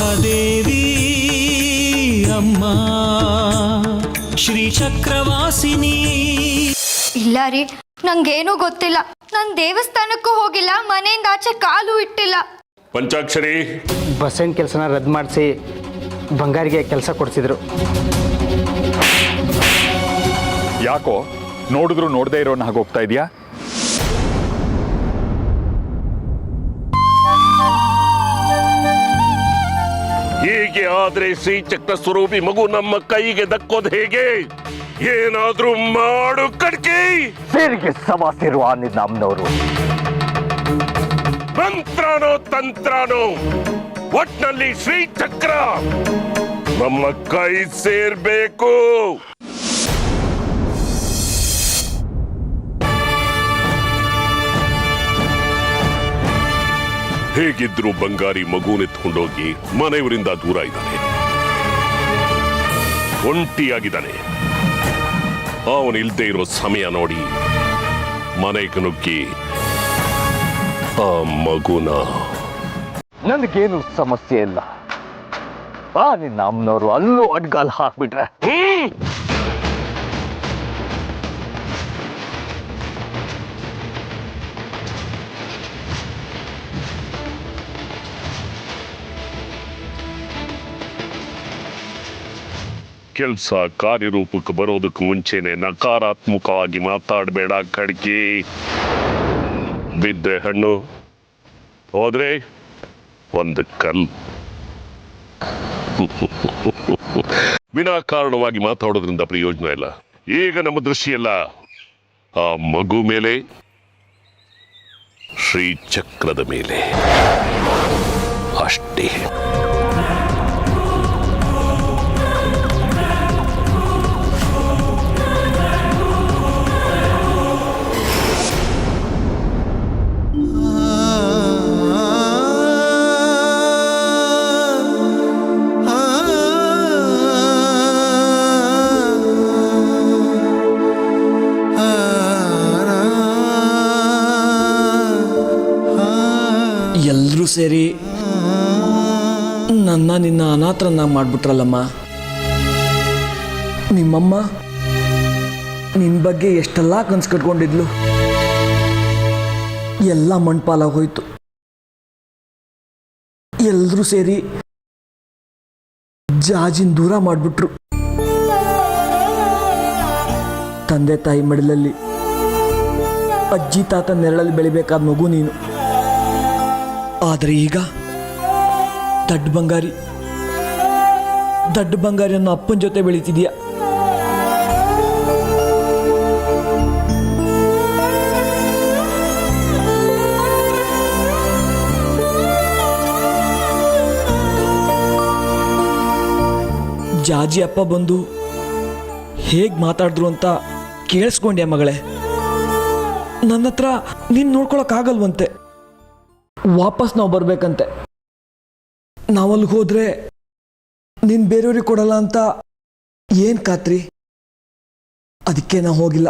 ಮಹಾದೇವಿ ಅಮ್ಮ ಶ್ರೀ ಚಕ್ರವಾಸಿನಿ. ಇಲ್ಲ ರೀ, ನಂಗೇನೂ ಗೊತ್ತಿಲ್ಲ. ನಾನು ದೇವಸ್ಥಾನಕ್ಕೂ ಹೋಗಿಲ್ಲ, ಮನೆಯಿಂದ ಆಚೆ ಕಾಲು ಇಟ್ಟಿಲ್ಲ. ಪಂಚಾಕ್ಷರಿ, ಬಸ್ಸಿನ ಕೆಲಸನ ರದ್ದು ಮಾಡಿಸಿ ಬಂಗಾರಿಗೆ ಕೆಲಸ ಕೊಡ್ತಿದ್ರು. ಯಾಕೋ ನೋಡಿದ್ರು ನೋಡದೇ ಇರೋನ ಹಾಗೆ ಹೋಗ್ತಾ ಇದೆಯಾ? ಹೀಗೆ ಆದ್ರೆ ಶ್ರೀಚಕ್ರ ಸ್ವರೂಪಿ ಮಗು ನಮ್ಮ ಕೈಗೆ ದಕ್ಕೋದು ಹೇಗೆ? ಏನಾದ್ರೂ ಮಾಡು ಕಡ್ಕಿ. ಸೇರಿಗೆ ಸವಾಸಿರುವ ನಮ್ಮನವರು ಮಂತ್ರನೋ ತಂತ್ರನೋ, ಒಟ್ನಲ್ಲಿ ಶ್ರೀಚಕ್ರ ನಮ್ಮ ಕೈ ಸೇರ್ಬೇಕು. ಹೇಗಿದ್ರು ಬಂಗಾರಿ ಮಗುನೆತ್ಕೊಂಡೋಗಿ ಮನೆಯವರಿಂದ ದೂರ ಇದ್ದಾನೆ, ಒಂಟಿಯಾಗಿದ್ದಾನೆ. ಅವನಿಲ್ದೇ ಇರೋ ಸಮಯ ನೋಡಿ ಮನೆಗೆ ನುಗ್ಗಿ ಆ ಮಗುನ. ನನಗೇನು ಸಮಸ್ಯೆ ಇಲ್ಲ. ನಿನ್ನ ಅಮ್ಮನವರು ಅಲ್ಲೂ ಅಡ್ಗಾಲ್ ಹಾಕ್ಬಿಟ್ರೆ ಕೆಲಸ ಕಾರ್ಯರೂಪಕ್ಕೆ ಬರೋದಕ್ಕೆ ಮುಂಚೆನೆ ನಕಾರಾತ್ಮಕವಾಗಿ ಮಾತಾಡಬೇಡ ಕಡ್ಕಿ. ಬಿದ್ದೆ ಹಣ್ಣು, ಹೋದ್ರೆ ಒಂದು ಕಲ್ಲು. ವಿನಾಕಾರಣವಾಗಿ ಮಾತಾಡೋದ್ರಿಂದ ಪ್ರಯೋಜನ ಇಲ್ಲ. ಈಗ ನಮ್ಮ ದೃಷ್ಟಿಯೆಲ್ಲ ಆ ಮಗು ಮೇಲೆ, ಶ್ರೀಚಕ್ರದ ಮೇಲೆ ಅಷ್ಟೇ. ಎಲ್ಲರೂ ಸೇರಿ ನಿನ್ನ ಅನಾಥರನ್ನಾಗಿ ಮಾಡ್ಬಿಟ್ರಲ್ಲಮ್ಮ. ನಿಮ್ಮಮ್ಮ ನಿನ್ನ ಬಗ್ಗೆ ಎಷ್ಟೆಲ್ಲ ಕನಸು ಕಟ್ಕೊಂಡಿದ್ಲು, ಎಲ್ಲ ಮಣ್ಪಾಲಾಗೋಯ್ತು. ಎಲ್ಲರೂ ಸೇರಿ ಜಾಜಿನ ದೂರ ಮಾಡಿಬಿಟ್ರು. ತಂದೆ ತಾಯಿ ಮಡಿಲಲ್ಲಿ ಅಜ್ಜಿ ತಾತ ನೆರಳಲ್ಲಿ ಬೆಳಿಬೇಕಾದ ಮಗು ನೀನು. ಆದರೆ ಈಗ ದಡ್ಡ ಬಂಗಾರಿ ಅನ್ನೋ ಅಪ್ಪನ ಜೊತೆ ಬೆಳೀತಿದ್ಯಾ. ಜಾಜಿ ಅಪ್ಪ ಬಂದು ಹೇಗೆ ಮಾತಾಡಿದ್ರು ಅಂತ ಕೇಳಿಸ್ಕೊಂಡ್ಯಾ ಮಗಳೇ? ನನ್ನ ಹತ್ರ ನೀನು ನೋಡ್ಕೊಳಕ್ಕಾಗಲ್ವಂತೆ. ವಾಪಸ್ ನಾವು ಬರ್ಬೇಕಂತೆ. ನಾವಲ್ಲಿಗೆ ಹೋದ್ರೆ ನೀನು ಬೇರೆಯವ್ರಿಗೆ ಕೊಡಲ್ಲ ಅಂತ ಏನು ಖಾತ್ರಿ? ಅದಕ್ಕೆ ನಾವು ಹೋಗಿಲ್ಲ.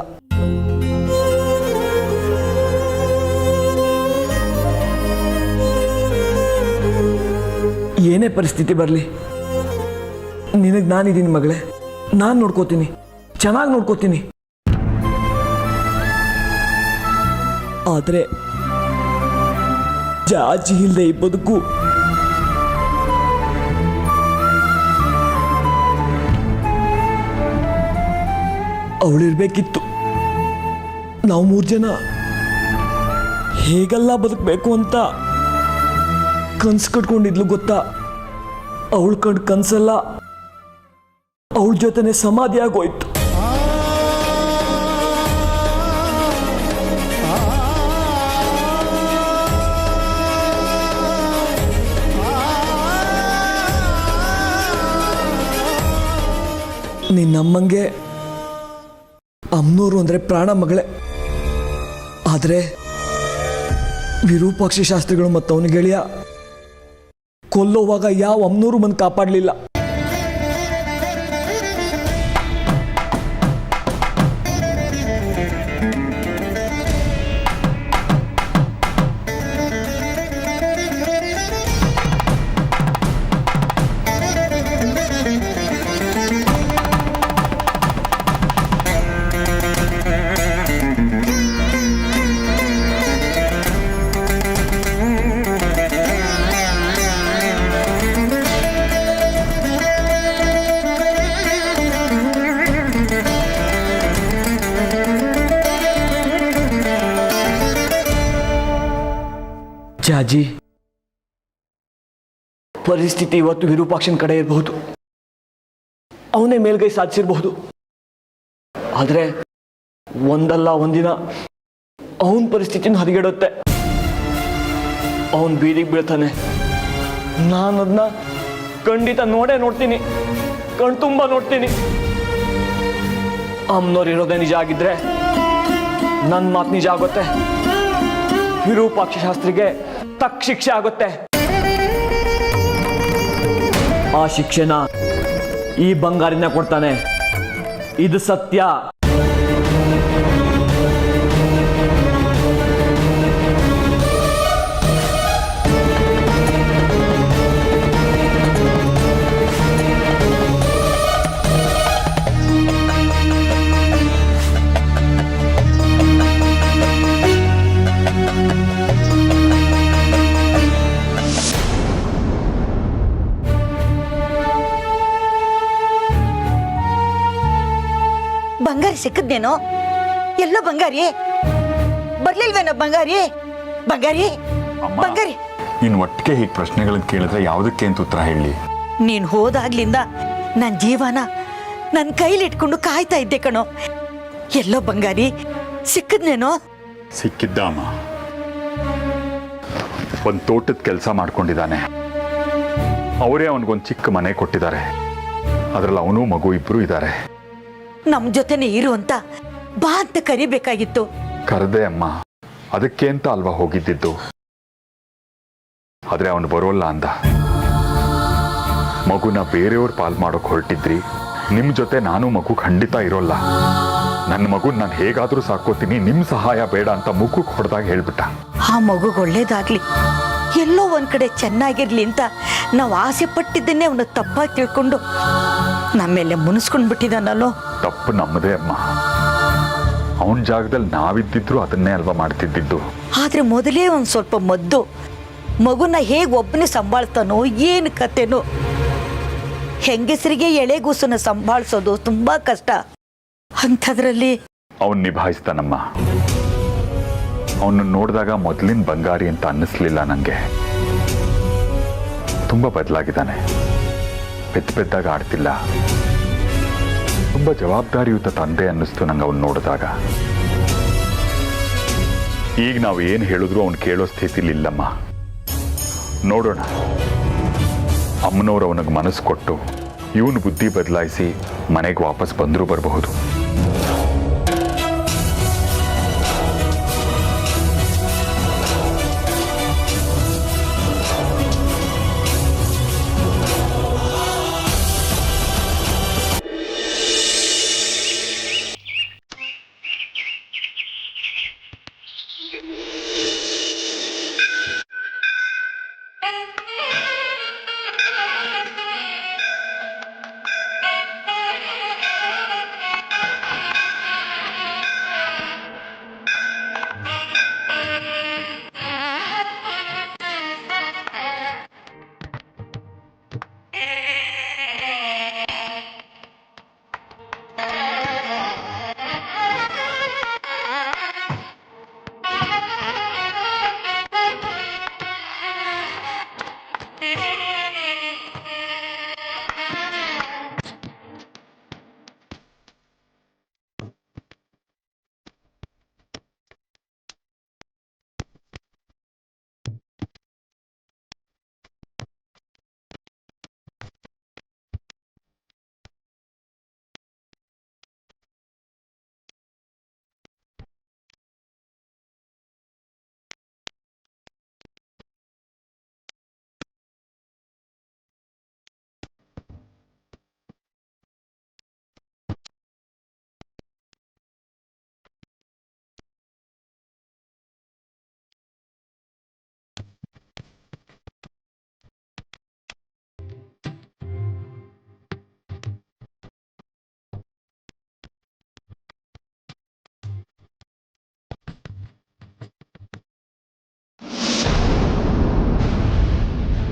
ಏನೇ ಪರಿಸ್ಥಿತಿ ಬರಲಿ, ನಿನಗೆ ನಾನಿದ್ದೀನಿ ಮಗಳೇ. ನಾನು ನೋಡ್ಕೋತೀನಿ, ಚೆನ್ನಾಗಿ ನೋಡ್ಕೋತೀನಿ. ಆದರೆ ಜಾಜಿ ಇಲ್ಲದೆ ಈ ಬದುಕು ಅವಳಿರ್ಬೇಕಿತ್ತು. ನಾವು 3 ಜನ ಹೇಗೆಲ್ಲ ಬದುಕಬೇಕು ಅಂತ ಕನ್ಸು ಕಟ್ಕೊಂಡಿದ್ಲು ಗೊತ್ತಾ? ಅವಳು ಕಂಡು ಕನ್ಸಲ್ಲ, ಅವಳ ಜೊತೆನೆ ಸಮಾಧಿ ಆಗೋಯ್ತು. ನಿನ್ನಮ್ಮಂಗೆ ಅಮ್ಮನೂರು ಅಂದರೆ ಪ್ರಾಣ ಮಗಳೇ. ಆದರೆ ವಿರೂಪಾಕ್ಷಿ ಶಾಸ್ತ್ರಿಗಳು ಮತ್ತು ಅವನ ಗೆಳೆಯ ಕೊಲ್ಲೋವಾಗ ಯಾವ ಅಮ್ಮನೂರು ಬಂದು ಕಾಪಾಡಲಿಲ್ಲ. ಅಜ್ಜಿ, ಪರಿಸ್ಥಿತಿ ಇವತ್ತು ವಿರೂಪಾಕ್ಷನ ಕಡೆ ಇರಬಹುದು, ಅವನೇ ಮೇಲ್ಗೈ ಸಾಧಿಸಿರಬಹುದು. ಆದರೆ ಒಂದಲ್ಲ ಒಂದಿನ ಅವನ ಪರಿಸ್ಥಿತಿನ ಹದಗೆಡುತ್ತೆ. ಅವನ್ ಬೀದಿಗೆ ಬೀಳ್ತಾನೆ. ನಾನು ಅದನ್ನ ಖಂಡಿತ ನೋಡ್ತೀನಿ, ಕಣ್ತುಂಬ ನೋಡ್ತೀನಿ. ಅಮ್ಮನವ್ರು ಇರೋದೇ ನಿಜ ಆಗಿದ್ರೆ ನನ್ನ ಮಾತು ನಿಜ ಆಗುತ್ತೆ. ವಿರೂಪಾಕ್ಷ ಶಾಸ್ತ್ರಿಗೆ ತಕ್ಕ ಶಿಕ್ಷೆ ಆಗುತ್ತೆ. ಆ ಶಿಕ್ಷೆನ ಈ ಬಂಗಾರಿನ ಕೊಡ್ತಾನೆ. ಇದು ಸತ್ಯ. ಬಂಗಾರಿ ಸಿಕ್ಕದ್ನೇನೋ? ಎಲ್ಲ ಬಂಗಾರಿ ಬರ್ಲಿಲ್ವೇನೋ? ಬಂಗಾರಿ ಬಂಗಾರಿ ಬಂಗಾರಿ ನೀನು ಒಟ್ಟಿಗೆ ಹೀಗೆ ಪ್ರಶ್ನೆಗಳನ್ನ ಕೇಳಿದ್ರೆ ಯಾವುದಕ್ಕೆ ಅಂತ ಉತ್ತರ ಹೇಳಿ? ನೀನ್ ಹೋದಾಗ್ಲಿಂದ ನನ್ನ ಜೀವನ ನನ್ನ ಕೈಲಿಟ್ಕೊಂಡು ಕಾಯ್ತಾ ಇದ್ದೆ ಕಣೋ. ಎಲ್ಲೋ ಬಂಗಾರಿ ಸಿಕ್ಕದ್ನೇನೋ? ಸಿಕ್ಕಿದ್ದ ಅಮ್ಮ. ಒಂದು ತೋಟದ ಕೆಲಸ ಮಾಡ್ಕೊಂಡಿದ್ದಾನೆ. ಅವರೇ ಅವನಿಗೊಂದು ಚಿಕ್ಕ ಮನೆ ಕೊಟ್ಟಿದ್ದಾರೆ. ಅದರಲ್ಲಿ ಅವನು ಮಗು ಇಬ್ರು ಇದ್ದಾರೆ. ನಮ್ ಜೊತೆನೆ ಇರು ಅಂತ ಬಾ ಅಂತ ಕರಿಬೇಕಾಗಿತ್ತು. ಕರೆದೆ ಅಮ್ಮ, ಅದಕ್ಕೆ ಅಂತ ಅಲ್ವಾ ಹೋಗಿದ್ದಿದ್ದು. ಆದ್ರೆ ಅವನು ಬರೋಲ್ಲ ಅಂದ. ಮಗುನ ಬೇರೆಯವ್ರ ಪಾಲ್ ಮಾಡೋಕ್ ಹೊರಟಿದ್ರಿ. ನಿಮ್ ಜೊತೆ ನಾನು ಮಗು ಖಂಡಿತ ಇರೋಲ್ಲ. ನನ್ನ ಮಗು ನಾನು ಹೇಗಾದ್ರೂ ಸಾಕೋತೀನಿ, ನಿಮ್ ಸಹಾಯ ಬೇಡ ಅಂತ ಮುಖಕ್ಕೆ ಹೊಡೆದಾಗ ಹೇಳ್ಬಿಟ್ಟ. ಆ ಮಗುಗ್ ಒಳ್ಳೇದಾಗ್ಲಿ, ಎಲ್ಲೋ ಒಂದ್ ಕಡೆ ಚೆನ್ನಾಗಿರ್ಲಿ ಅಂತ ನಾವು ಆಸೆ ಪಟ್ಟಿದ್ದನ್ನೇ ಅವನು ತಪ್ಪಾಗಿ ತಿಳ್ಕೊಂಡು ನಮ್ಮೇಲೆ ಮುನಿಸ್ಕೊಂಡ್ ಬಿಟ್ಟಿದ್ದಾನಲ್ಲೋ. ತಪ್ಪು ನಮ್ಮದೇ ಅಮ್ಮ. ಅವನ ಜಾಗದಲ್ಲಿ ನಾವಿದ್ದಿದ್ರು ಅದನ್ನೇ ಅಲ್ವಾ ಮಾಡ್ತಿದ್ದಿದ್ದು. ಆದ್ರೆ ಮೊದಲೇ ಒಂದ್ ಸ್ವಲ್ಪ ಮದ್ದು ಮಗುನ ಹೇಗೆ ಒಬ್ಬನೇ ಸಂಭಾಳ್ತಾನೋ ಏನು ಕತೆನೋ. ಹೆಂಗಸರಿಗೆ ಎಳೆಗೂಸನ್ನ ಸಂಭಾಳಿಸೋದು ತುಂಬಾ ಕಷ್ಟ. ಅಂಥದ್ರಲ್ಲಿ ಅವನ್ ನಿಭಾಯಿಸ್ತಾನಮ್ಮ. ಅವನು ನೋಡಿದಾಗ ಮೊದಲಿನ ಬಂಗಾರಿ ಅಂತ ಅನ್ನಿಸ್ಲಿಲ್ಲ ನಂಗೆ. ತುಂಬಾ ಬದಲಾಗಿದ್ದಾನೆ. ಪೆದ್ದಾಗ ಆಡ್ತಿಲ್ಲ. ತುಂಬಾ ಜವಾಬ್ದಾರಿಯುತ ತಂದೆ ಅನ್ನಿಸ್ತು ನಂಗೆ ಅವನು ನೋಡಿದಾಗ. ಈಗ ನಾವು ಏನು ಹೇಳಿದ್ರು ಅವನು ಕೇಳೋ ಸ್ಥಿತಿಲಿ ಇಲ್ಲಮ್ಮ. ನೋಡೋಣ, ಅಮ್ಮನವ್ರು ಅವನಿಗೆ ಮನಸ್ಸು ಕೊಟ್ಟು ಇವನು ಬುದ್ಧಿ ಬದಲಾಯಿಸಿ ಮನೆಗೆ ವಾಪಸ್ ಬಂದರೂ ಬರಬಹುದು.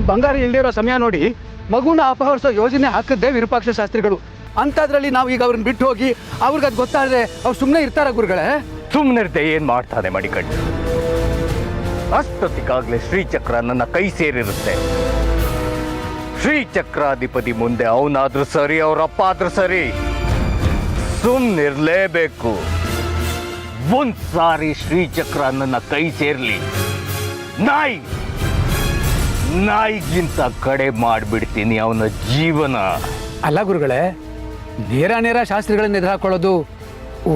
ಬಂಗಾರ ಇಲ್ದಿರೋ ಸಮಯ ನೋಡಿ ಮಗುನ ಅಪಹರಿಸೋ ಯೋಜನೆ ಹಾಕಿದ್ದೆ ವಿರೂಪಾಕ್ಷ ಶಾಸ್ತ್ರಿಗಳು. ಅಂಥದ್ರಲ್ಲಿ ನಾವು ಈಗ ಅವ್ರನ್ನ ಬಿಟ್ಟು ಹೋಗಿ ಅವ್ರಿಗೆ ಅದು ಗೊತ್ತಾದ್ರೆ ಅವ್ರು ಸುಮ್ಮನೆ ಇರ್ತಾರ ಗುರುಗಳೇ? ಸುಮ್ಮನಿರ್ದೆ ಏನ್ ಮಾಡ್ತಾನೆ ಮಣಿಕಂಠ? ಅಷ್ಟೊತ್ತಿಗಾಗ್ಲೇ ಶ್ರೀಚಕ್ರ ನನ್ನ ಕೈ ಸೇರಿರುತ್ತೆ. ಶ್ರೀಚಕ್ರಾಧಿಪತಿ ಮುಂದೆ ಅವನಾದ್ರೂ ಸರಿ, ಅವರಪ್ಪ ಆದ್ರೂ ಸರಿ, ಸುಮ್ಮನಿರ್ಲೇಬೇಕು. ಒಂದ್ಸಾರಿ ಶ್ರೀಚಕ್ರ ನನ್ನ ಕೈ ಸೇರ್ಲಿ, ನಾಯಿಗಿಂತ ಕಡೆ ಮಾಡಿಬಿಡ್ತೀನಿ ಅವನ ಜೀವನ. ಅಲ್ಲ ಗುರುಗಳೇ, ನೇರ ಶಾಸ್ತ್ರಿಗಳನ್ನ ಎದುರು ಹಾಕೊಳ್ಳೋದು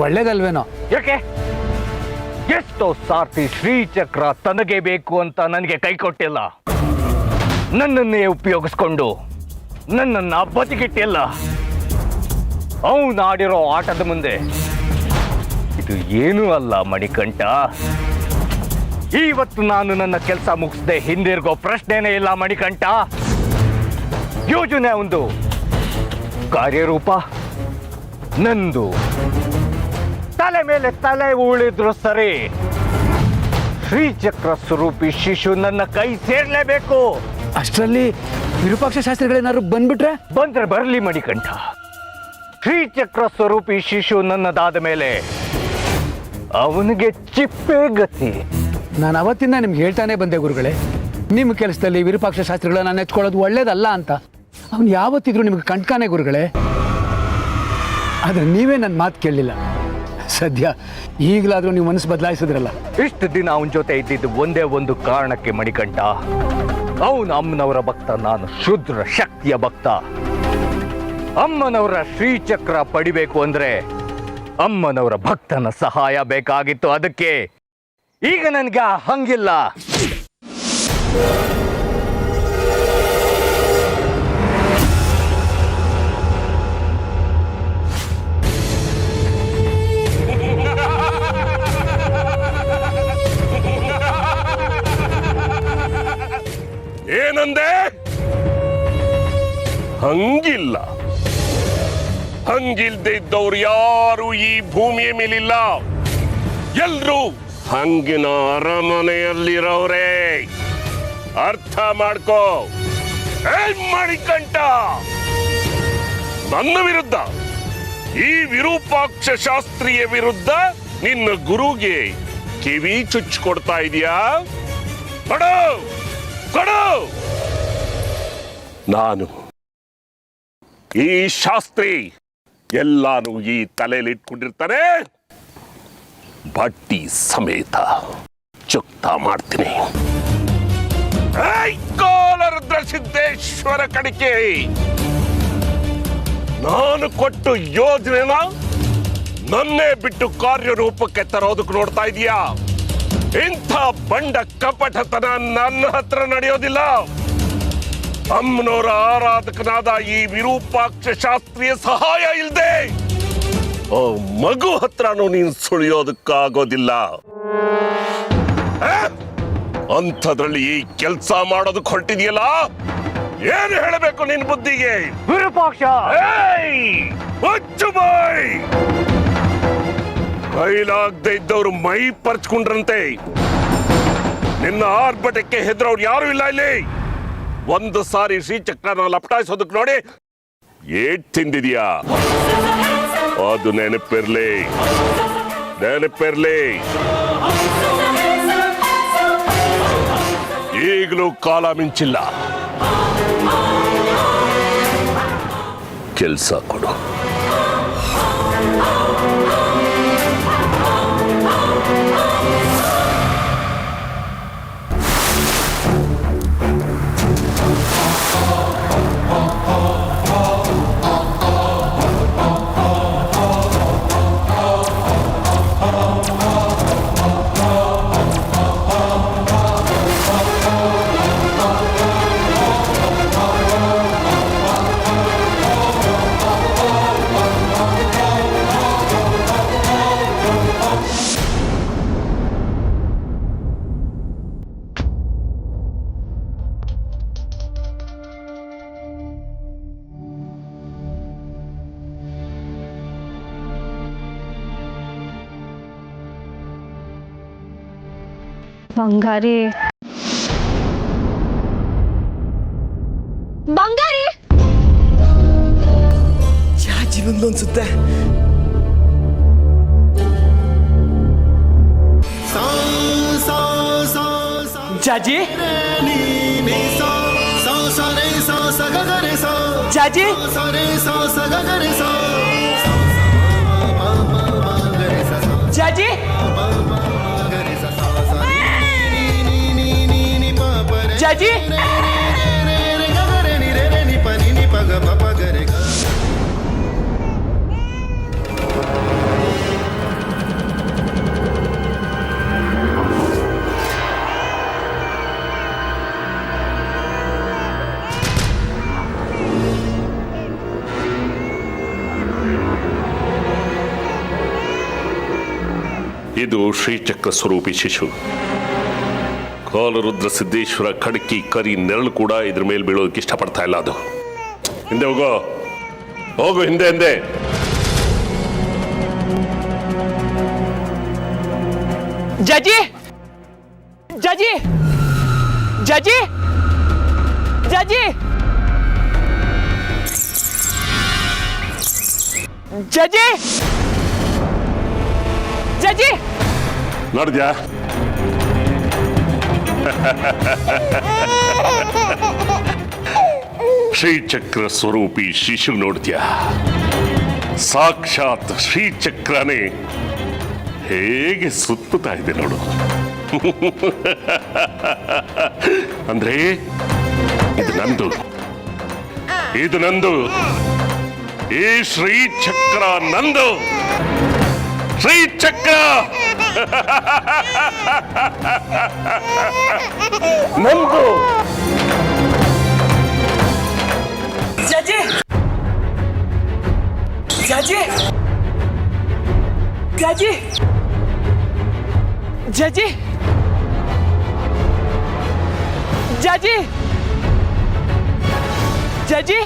ಒಳ್ಳೇದಲ್ವೇನೋ? ಯಾಕೆ? ಎಷ್ಟೋ ಸಾರ್ತಿ ಶ್ರೀಚಕ್ರ ತನಗೆ ಬೇಕು ಅಂತ ನನಗೆ ಕೈ ಕೊಟ್ಟಿಲ್ಲ, ನನ್ನನ್ನೇ ಉಪಯೋಗಿಸ್ಕೊಂಡು ನನ್ನನ್ನ ಬದಿಗಿಟ್ಟಿಲ್ಲ. ಅವನಾಡಿರೋ ಆಟದ ಮುಂದೆ ಇದು ಏನೂ ಅಲ್ಲ ಮಣಿಕಂಠ. ಇವತ್ತು ನಾನು ನನ್ನ ಕೆಲಸ ಮುಗಿಸದೆ ಹಿಂದಿರ್ಗೋ ಪ್ರಶ್ನೆನೇ ಇಲ್ಲ ಮಣಿಕಂಠ. ಯೋಜನೆ ಒಂದು, ಕಾರ್ಯರೂಪ ನಂದು. ತಲೆ ಮೇಲೆ ತಲೆ ಉಳಿದ್ರು ಸರಿ, ಶ್ರೀಚಕ್ರ ಸ್ವರೂಪಿ ಶಿಶು ನನ್ನ ಕೈ ಸೇರ್ಲೇಬೇಕು. ಅಷ್ಟರಲ್ಲಿ ವಿರೂಪಾಕ್ಷ ಶಾಸ್ತ್ರಿಗಳೇನಾದ್ರು ಬಂದ್ರೆ ಬರ್ಲಿ ಮಣಿಕಂಠ. ಶ್ರೀಚಕ್ರ ಸ್ವರೂಪಿ ಶಿಶು ನನ್ನದಾದ ಮೇಲೆ ಅವನಿಗೆ ಚಿಪ್ಪೇ ಗತಿ. ನಾನು ಅವತ್ತಿಂದ ನಿಮ್ಗೆ ಹೇಳ್ತಾನೆ ಬಂದೆ ಗುರುಗಳೇ, ನಿಮ್ಮ ಕೆಲಸದಲ್ಲಿ ವಿರೂಪಾಕ್ಷ ಶಾಸ್ತ್ರಿಗಳನ್ನ ನೆಚ್ಕೊಳ್ಳೋದು ಒಳ್ಳೇದಲ್ಲ ಅಂತ. ಅವ್ನು ಯಾವತ್ತಿದ್ರು ನಿಮ್ಗೆ ಕಂಟ್ಕಾನೆ ಗುರುಗಳೇ. ಆದ್ರೆ ನೀವೇ ನನ್ನ ಮಾತು ಕೇಳಲಿಲ್ಲ. ಸದ್ಯ ಈಗಲಾದ್ರೂ ನೀವು ಮನಸ್ಸು ಬದಲಾಯಿಸಿದ್ರಲ್ಲ. ಇಷ್ಟು ದಿನ ಅವನ ಜೊತೆ ಇದ್ದಿದ್ದು ಒಂದೇ ಒಂದು ಕಾರಣಕ್ಕೆ ಮಣಿಕಂಠ. ಅವನು ಅಮ್ಮನವರ ಭಕ್ತ, ನಾನು ಶುದ್ರ ಶಕ್ತಿಯ ಭಕ್ತ. ಅಮ್ಮನವರ ಶ್ರೀಚಕ್ರ ಪಡಿಬೇಕು ಅಂದ್ರೆ ಅಮ್ಮನವರ ಭಕ್ತನ ಸಹಾಯ ಬೇಕಾಗಿತ್ತು. ಅದಕ್ಕೆ ಈಗ ನನಗೆ ಹಂಗಿಲ್ಲ. ಏನಂದೆ? ಹಂಗಿಲ್ಲ. ಹಂಗಿಲ್ದೆ ಇದ್ದವ್ರು ಯಾರು ಈ ಭೂಮಿಯ ಮೇಲಿಲ್ಲ. ಎಲ್ರೂ ಹಂಗಿನ ಅರಮನೆಯಲ್ಲಿರೋರೇ. ಅರ್ಥ ಮಾಡ್ಕೋ. ಮಣಿಕಂಠ, ನನ್ನ ವಿರುದ್ಧ, ಈ ವಿರೂಪಾಕ್ಷ ಶಾಸ್ತ್ರಿಯ ವಿರುದ್ಧ ನಿನ್ನ ಗುರುಗೆ ಕಿವಿ ಚುಚ್ಚಿಕೊಡ್ತಾ ಇದೀಯಾ? ಕೊಡು ಕೊಡು. ನಾನು ಈ ಶಾಸ್ತ್ರಿ ಎಲ್ಲಾನು ಈ ತಲೆಯಲ್ಲಿ ಇಟ್ಕೊಂಡಿರ್ತಾನೆ. ಬಡ್ಡಿ ಸಮೇತ ಚುಕ್ತ ಮಾಡ್ತೀನಿ. ಕೋಲರುದ್ರ ಸಿದ್ದೇಶ್ವರ ಕಣಿಕೆ, ನಾನು ಕೊಟ್ಟು ಯೋಜನೆನ ನನ್ನೇ ಬಿಟ್ಟು ಕಾರ್ಯರೂಪಕ್ಕೆ ತರೋದಕ್ಕೆ ನೋಡ್ತಾ ಇದೀಯಾ? ಇಂಥ ಬಂಡ ಕಪಟತನ ನನ್ನ ಹತ್ರ ನಡೆಯೋದಿಲ್ಲ. ಅಮ್ಮನವರ ಆರಾಧಕನಾದ ಈ ವಿರೂಪಾಕ್ಷ ಶಾಸ್ತ್ರೀಯ ಸಹಾಯ ಇಲ್ಲದೆ ಮಗು ಹತ್ರನೂ ನೀನು ಸುಳಿಯೋದಕ್ಕಾಗೋದಿಲ್ಲ. ಅಂಥದ್ರಲ್ಲಿ ಈ ಕೆಲಸ ಮಾಡೋದಕ್ಕೆ ಹೊರಟಿದೆಯಲ್ಲ, ಏನು ಹೇಳಬೇಕು ನಿನ್ ಬುದ್ಧಿಗೆ? ವಿರೂಪಾಕ್ಷ, ಹುಚ್ಚು ಬಾಯ್! ಕೈಲಾಗದೆ ಇದ್ದವ್ರು ಮೈ ಪರ್ಚ್ಕೊಂಡ್ರಂತೆ. ನಿನ್ನ ಆರ್ಭಟಕ್ಕೆ ಹೆದ್ರವ್ರು ಯಾರು ಇಲ್ಲ ಇಲ್ಲಿ. ಒಂದು ಸಾರಿ ಶ್ರೀಚಕ್ರನ ಲಪಟಾಯಿಸೋದಕ್ಕೆ ನೋಡಿ ಏಟ್ ತಿಂದಿದ್ಯಾ? ಅದು ನೆನಪಿರ್ಲಿ. ಈಗಲೂ ಕಾಲ ಮಿಂಚಿಲ್ಲ. ಕೆಲಸ ಕೊಡು. ಬಂಗಾರಿ, ಬಂಗಾರಿ, ಯಾ ಜೀವನದಲ್ಲೂ ಅನ್ಸುತ್ತೆ. ಜಾಜಿ ಜಾಜಿ ಜಾಜಿ ಜಾಜಿ ಇದು ಶ್ರೀಚಕ್ರ ಸ್ವರೂಪಿ ಶಿಶು. ಕಾಲರುದ್ರ ಸಿದ್ದೇಶ್ವರ ಖಡ್ಕಿ ಕರಿ ನೆರಳು ಕೂಡ ಇದ್ರ ಮೇಲೆ ಬೀಳೋದಕ್ಕೆ ಇಷ್ಟಪಡ್ತಾ ಇಲ್ಲ. ಅದು ಹಿಂದೆ ಹೋಗೋ, ಹೋಗು ಹಿಂದೆ ಹಿಂದೆ. ಜಾಜಿ ಜಾಜಿ ಜಾಜಿ ಜಾಜಿ ಜಾಜಿ ಜಾಜಿ ನೋಡಿದ್ಯಾ? ಶ್ರೀಚಕ್ರ ಸ್ವರೂಪಿ ಶಿಶು ನೋಡಿದ್ಯಾ? ಸಾಕ್ಷಾತ್ ಶ್ರೀಚಕ್ರನೇ ಹೇಗೆ ಸುತ್ತುತ್ತಾ ಇದೆ ನೋಡು. ಅಂದ್ರೆ ಇದು ನಂದು, ಇದು ನಂದು, ಈ ಶ್ರೀಚಕ್ರ ನಂದು. ಶ್ರೀಚಕ್ರ ನಂದು. ಜಾಜಿ ಜಾಜಿ ಜಾಜಿ ಜಾಜಿ ಜಾಜಿ ಜಾಜಿ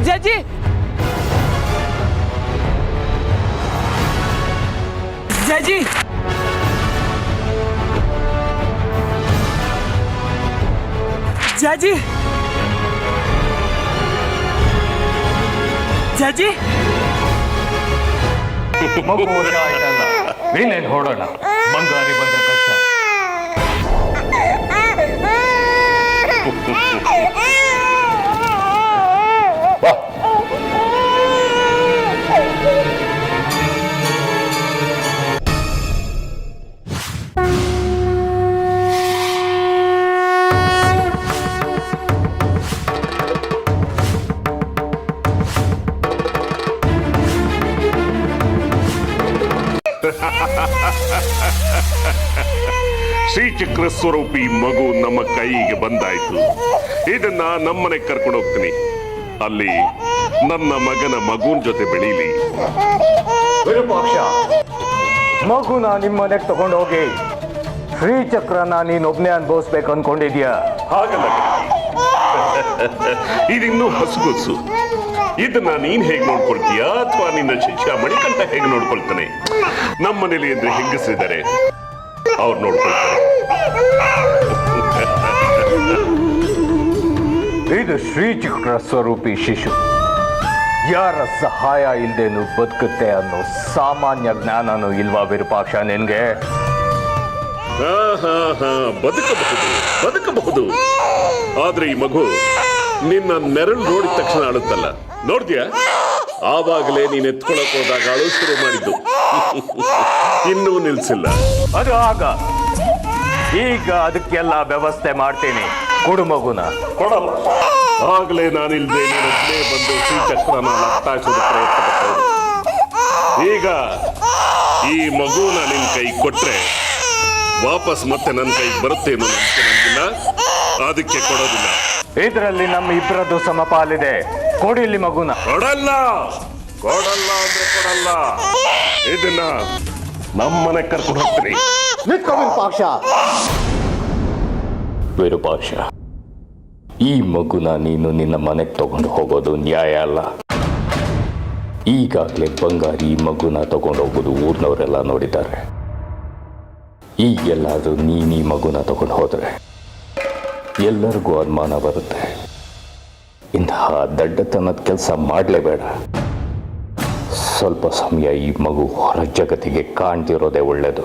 ಜಾಜಿ ಜಾಜಿ ಜಾಜಿ ಜಾಜಿ ಮಗು ವರ್ಷ ಆಯ್ತಲ್ಲ, ಇನ್ನೇನು ಹೊಡೋಣ. ಬಂಗಾರಿ ಬಂದ್ರೆ ಕಷ್ಟ. ಶ್ರೀಚಕ್ರ ಸ್ವರೂಪಿ ಮಗು ನಮ್ಮ ಕೈಗೆ ಬಂದಾಯ್ತು. ಇದನ್ನ ನಮ್ಮನೆ ಕರ್ಕೊಂಡು ಹೋಗ್ತೀನಿ. ಅಲ್ಲಿ ನನ್ನ ಮಗನ ಮಗುನ್ ಜೊತೆ ಬೆಳೀಲಿ. ವಿರೂಪಾಕ್ಷ, ಮಗುನ ನಿಮ್ಮನೆಗೆ ತಗೊಂಡು ಹೋಗಿ ಶ್ರೀಚಕ್ರನ ನೀನೊಬ್ನೇ ಅನುಭವಿಸ್ಬೇಕು ಅನ್ಕೊಂಡಿದ್ಯಾ? ಹಾಗಲ್ಲ, ಇದಿನ್ನೂ ಹಸುಗೊಸು. ಇದನ್ನ ನೀನ್ ಹೇಗ್ ನೋಡ್ಕೊಳ್ತೀಯ ಅಥವಾ ನಿನ್ನ ಶಿಷ್ಯ ಮಣಿಕಂಠ ಹೇಗೆ ನೋಡ್ಕೊಳ್ತಾನೆ? ನಮ್ಮನೇಲಿ ಅಂದ್ರೆ ಹೆಂಗಸಿದ್ದಾರೆ, ಅವ್ರು ನೋಡ್ಕೊಳ್ತಾರೆ. ಇದು ಶ್ರೀಚಕ್ರ ಸ್ವರೂಪಿ ಶಿಶು ಯಾರ ಸಹಾಯ ಇಲ್ದೇನು ಬದುಕುತ್ತೆ ಅನ್ನೋ ಸಾಮಾನ್ಯ ಜ್ಞಾನನೂ ಇಲ್ವಾ ವಿರೂಪಾಕ್ಷ ನಿನ್ಗೆ? ಬದುಕಬಹುದು, ಬದುಕಬಹುದು. ಆದ್ರೆ ಈ ಮಗು ನಿನ್ನ ನೆರಳು ನೋಡಿದ ತಕ್ಷಣ ಅಳುತ್ತಲ್ಲ, ನೋಡ್ದ್ಯಾ? ಆವಾಗಲೇ ನೀನ್ ಎತ್ಕೊಳಕ್ ಹೋದಾಗ ಅಳು ಶುರು ಮಾಡಿದ್ದು. ಇನ್ನೂ ನಿಲ್ಸಿಲ್ಲ. ಅದು ಆಗ. ಈಗ ಅದಕ್ಕೆಲ್ಲ ವ್ಯವಸ್ಥೆ ಮಾಡ್ತೀನಿ. ಕೊಡು ಮಗುನ. ಕೊಡಲ್ಲ. ಆಗ್ಲೇ ನಾನಿಲ್ದೆ ನೀನೊಬ್ಬನೇ ಬಂದು ಶ್ರೀಚಕ್ರನ ಲತ್ತಾಯಿಸೋದು ಪ್ರಯತ್ನ ಪಟ್ಟವರು. ಈಗ ಈ ಮಗುನ ನಿನ್ ಕೈ ಕೊಟ್ರೆ ವಾಪಸ್ ಮತ್ತೆ ನನ್ನ ಕೈಗೆ ಬರುತ್ತೆ ಅನ್ನೋ ನಂಬಿಕೆ ನನಗಿಲ್ಲ. ಅದಕ್ಕೆ ಕೊಡೋದಿಲ್ಲ. ಇದರಲ್ಲಿ ನಮ್ಮ ಇಬ್ಬರದ್ದು ಸಮಪಾಲಿದೆ. ಕೊಡಿಲಿ ಮಗುನ. ಕೊಡಲ್ಲ, ಕೊಡಲ್ಲ ಅಂದ್ರೆ ಕೊಡಲ್ಲ. ಇದನ್ನ ನಮ್ಮನೆ ಕರ್ಕೊಂಡು ಹೋಗ್ತೀನಿ. ವಿರೂಪಾಕ್ಷ, ಈ ಮಗುನ ನೀನು ನಿನ್ನ ಮನೆಗೆ ತಗೊಂಡು ಹೋಗೋದು ನ್ಯಾಯ ಅಲ್ಲ. ಈಗಾಗಲೇ ಬಂಗಾರಿ ಈ ಮಗುನ ತಗೊಂಡು ಹೋಗೋದು ಊರಿನವರೆಲ್ಲ ನೋಡಿದ್ದಾರೆ. ಈಗೆಲ್ಲಾದ್ರೂ ನೀನು ಈ ಮಗುನ ತಗೊಂಡು ಹೋದ್ರೆ ಎಲ್ಲರಿಗೂ ಅನುಮಾನ ಬರುತ್ತೆ. ಇಂತಹ ದಡ್ಡತನದ ಕೆಲಸ ಮಾಡಲೇಬೇಡ. ಸ್ವಲ್ಪ ಸಮಯ ಈ ಮಗು ಹೊರ ಜಗತ್ತಿಗೆ ಕಾಣ್ತಿರೋದೇ ಒಳ್ಳೆಯದು.